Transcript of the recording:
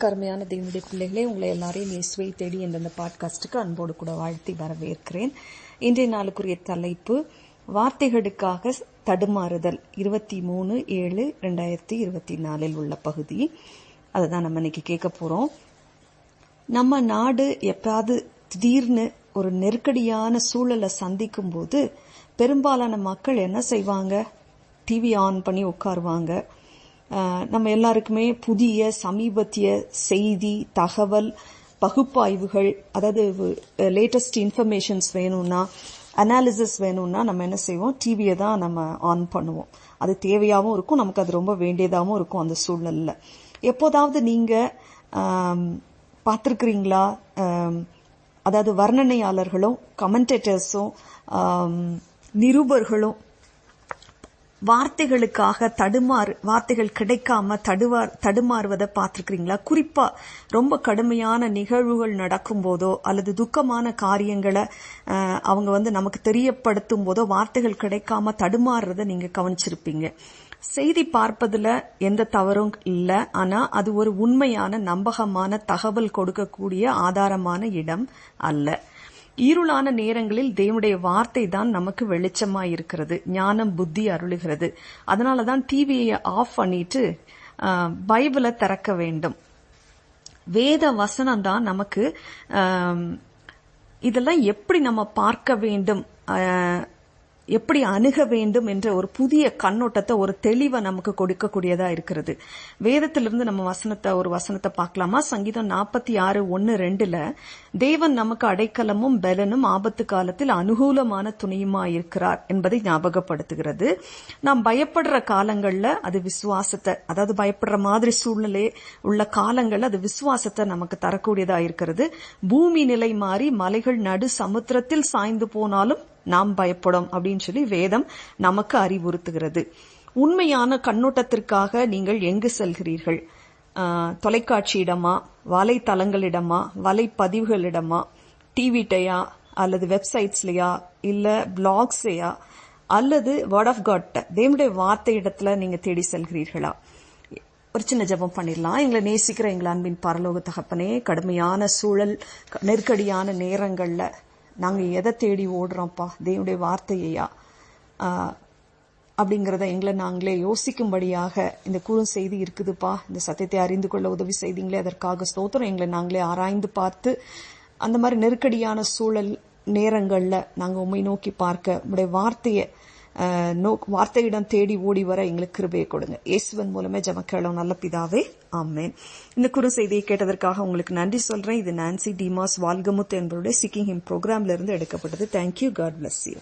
கருமையான தேவனுடைய பிள்ளைகளே, உங்களை எல்லாரையும் இயேசுவை தேடி என்ற இந்த பாட்காஸ்டுக்கு அன்போடு கூட வாழ்த்தி வரவேற்கிறேன். இன்றைய நாளுக்குரிய தலைப்பு வார்த்தைகளுக்காக தடுமாறுதல். 23/7/2024 உள்ள பகுதி. அதுதான் நம்ம இன்னைக்கு கேட்க போறோம். நம்ம நாடு எப்பாவது திடீர்னு ஒரு நெருக்கடியான சூழலை சந்திக்கும் போது பெரும்பாலான மக்கள் என்ன செய்வாங்க? டிவி ஆன் பண்ணி உட்காருவாங்க. நம்ம எல்லாருக்குமே புதிய சமீபத்திய செய்தி, தகவல், பகுப்பாய்வுகள், அதாவது லேட்டஸ்ட் இன்ஃபர்மேஷன்ஸ் வேணும்னா, அனாலிசிஸ் வேணும்னா நம்ம என்ன செய்வோம்? டிவியை தான் நம்ம ஆன் பண்ணுவோம். அது தேவையாகவும் இருக்கும், நமக்கு அது ரொம்ப வேண்டியதாகவும் இருக்கும். அந்த சூழ்நிலையில் எப்போதாவது நீங்க பார்த்துருக்கிறீங்களா? அதாவது வர்ணனையாளர்களும் கமெண்டேட்டர்ஸும் நிருபர்களும் வார்த்தைகள் கிடைக்காம தடுமாறுவதை பார்த்திருக்கிறீங்களா? குறிப்பா ரொம்ப கடுமையான நிகழ்வுகள் நடக்கும் போதோ அல்லது துக்கமான காரியங்களை அவங்க நமக்கு தெரியப்படுத்தும் போதோ வார்த்தைகள் கிடைக்காம தடுமாறுறத நீங்க கவனிச்சிருப்பீங்க. செய்தி பார்ப்பதுல எந்த தவறும் இல்லை. ஆனா அது ஒரு உண்மையான நம்பகமான தகவல் கொடுக்கக்கூடிய ஆதாரமான இடம் அல்ல. இருளான நேரங்களில் தேவனுடைய வார்த்தை தான் நமக்கு வெளிச்சமா இருக்கிறது, ஞானம் புத்தி அருளுகிறது. அதனாலதான் டிவியை ஆஃப் பண்ணிட்டு பைபிளை திறக்க வேண்டும். வேத வசனம் தான் நமக்கு இதெல்லாம் எப்படி நம்ம பார்க்க வேண்டும், எப்படி அணுக வேண்டும் என்ற ஒரு புதிய கண்ணோட்டத்தை, ஒரு தெளிவை நமக்கு கொடுக்கக்கூடியதா இருக்கிறது. வேதத்திலிருந்து நம்ம ஒரு வசனத்தை பார்க்கலாமா? சங்கீதம் 46:1-2 தேவன் நமக்கு அடைக்கலமும் பலனும் ஆபத்து காலத்தில் அனுகூலமான துணையுமா இருக்கிறார் என்பதை ஞாபகப்படுத்துகிறது. நாம் பயப்படுற காலங்கள்ல அது விசுவாசத்தை, அதாவது பயப்படுற மாதிரி சூழ்நிலை உள்ள காலங்கள்ல அது விசுவாசத்தை நமக்கு தரக்கூடியதா இருக்கிறது. பூமி நிலை மாறி மலைகள் நடு சமுத்திரத்தில் சாய்ந்து போனாலும் நாம் பயப்படும் அப்படின்னு சொல்லி வேதம் நமக்கு அறிவுறுத்துகிறது. உண்மையான கண்ணோட்டத்திற்காக நீங்கள் எங்கு செல்கிறீர்கள்? தொலைக்காட்சியிடமா, வலைத்தளங்களிடமா, வலைப்பதிவுகளிடமா, டிவிட்டையா, அல்லது வெப்சைட்ஸ்லயா, இல்ல பிளாக்ஸையா, அல்லது வேர்ட் ஆஃப் காட் தேவனுடைய வார்த்தை இடத்துல நீங்க தேடி செல்கிறீர்களா? ஒரு சின்ன ஜெபம் பண்ணிடலாம். எங்களை நேசிக்கிற எங்கள் அன்பின் பரலோக தகப்பனே, கடுமையான சூழல், நெருக்கடியான நேரங்கள்ல நாங்க எதை தேடி ஓடுறோம்ப்பா? தேவனுடைய வார்த்தையா அப்படிங்கறத எங்களை நாங்களே யோசிக்கும்படியாக இந்த குறுஞ்செய்தி இருக்குதுப்பா. இந்த சத்தியத்தை அறிந்து கொள்ள உதவி செய்தீங்களே, அதற்காக ஸ்தோத்திரம். எங்களை நாங்களே ஆராய்ந்து பார்த்து அந்த மாதிரி நெருக்கடியான சூழல் நேரங்கள்ல நாங்க உண்மை நோக்கி பார்க்க உங்களுடைய வார்த்தையிடம் தேடி ஓடி வர எங்களுக்கு கிருபையை கொடுங்க. இயேசுவின் மூலமே ஜெபம் கேளும் நல்ல பிதாவே, ஆமென். இந்த குறு செய்தியை கேட்டதற்காக உங்களுக்கு நன்றி சொல்றேன். இது நான்சி டிமாஸ் வால்கமுத் என்பவருடைய சீக்கிங் ஹிம் ப்ரோக்ராம்ல இருந்து எடுக்கப்பட்டது. தேங்க்யூ. God bless you.